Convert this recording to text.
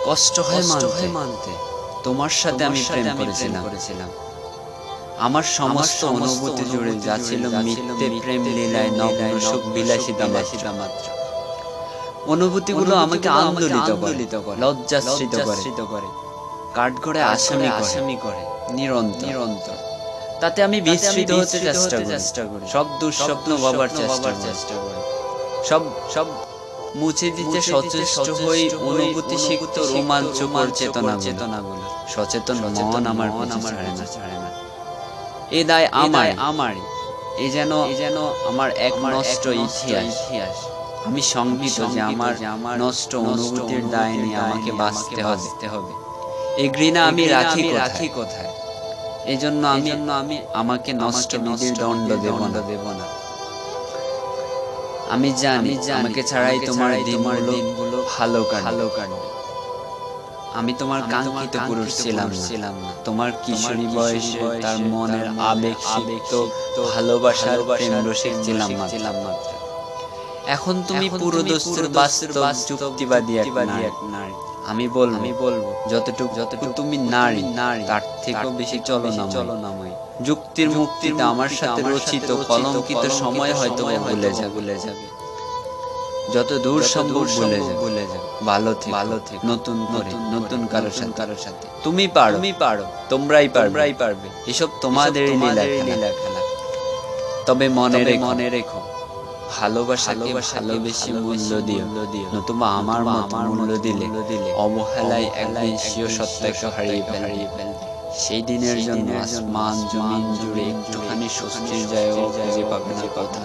কষ্ট হয় মানতে তোমার সাথে আমি প্রেম করেছিলাম। আমার সমস্ত অনুভূতি জুড়ে যা ছিল মিথ্যে প্রেম লীলায় নগ্ন সুখ বিলাসিতা মাত্র। অনুভূতিগুলো আমাকে আন্দোলিত করে, লজ্জাশ্রিত করে, কাঠগড়ে আসামি করে নিরন্তর। তাতে আমি বিস্মৃত হতে চেষ্টা করি, সব দুঃস্বপ্ন ভাবার চেষ্টা করি, সব মুছে দিতে সচেষ্ট হই। অনুভূতি সিক্ত রোমাঞ্চকর চেতনাগুলো, সচেতন মন আমার ছাড়ে না। এ দায় আমারই, এ যেন আমার এক নষ্ট ইতিহাস। আমি সংকিত যে আমার নষ্ট অনুভূতির দায় নিয়ে আমাকে বাঁচতে হবে। এই ঘৃণা আমি রাখি কোথায়? এজন্য আমি আমাকে নষ্ট বিধির দণ্ড দেব না। আমি জানি আমাকে ছাড়াই তোমার দিনগুলো ভালো কাটবে। আমি তোমার কাঙ্ক্ষিত পুরুষ ছিলাম না। তোমার কিশোরী বয়সে তার মনের আবেগ সিক্ত ভালোবাসার প্রেম রসিক ছিলাম মাত্র। এখন তুমি পুরোদস্তুর বাস্তব যুক্তিবাদী এক নারী। আমি বলবো যতটুকু তুমি নারী তার থেকেও বেশি চলনাময়। যুক্তির মুক্তিতে আমার সাথে রচিত কলঙ্কিত সময় হয়তো ভুলে যাবে। যত দূর সম্ভব ভুলে যাবে। ভালো থেকে নতুন কারোর সাথে তুমি পারো, তোমরাই পারবে। এসব তোমাদেরই লীলা খেলা। তবে মনে রেখো ভালোবাসাকে ভালোবেসে মূল্য দিও, নতুবা আমার মূল্য দিলে অবহেলায় একদিন স্বীয় সত্তাকে হারিয়ে ফেলবে। সেই দিনের জন্য আসমান জমিন জুড়ে একটুখানি স্বস্তির জায়গা খুঁজে পাবে না কথা।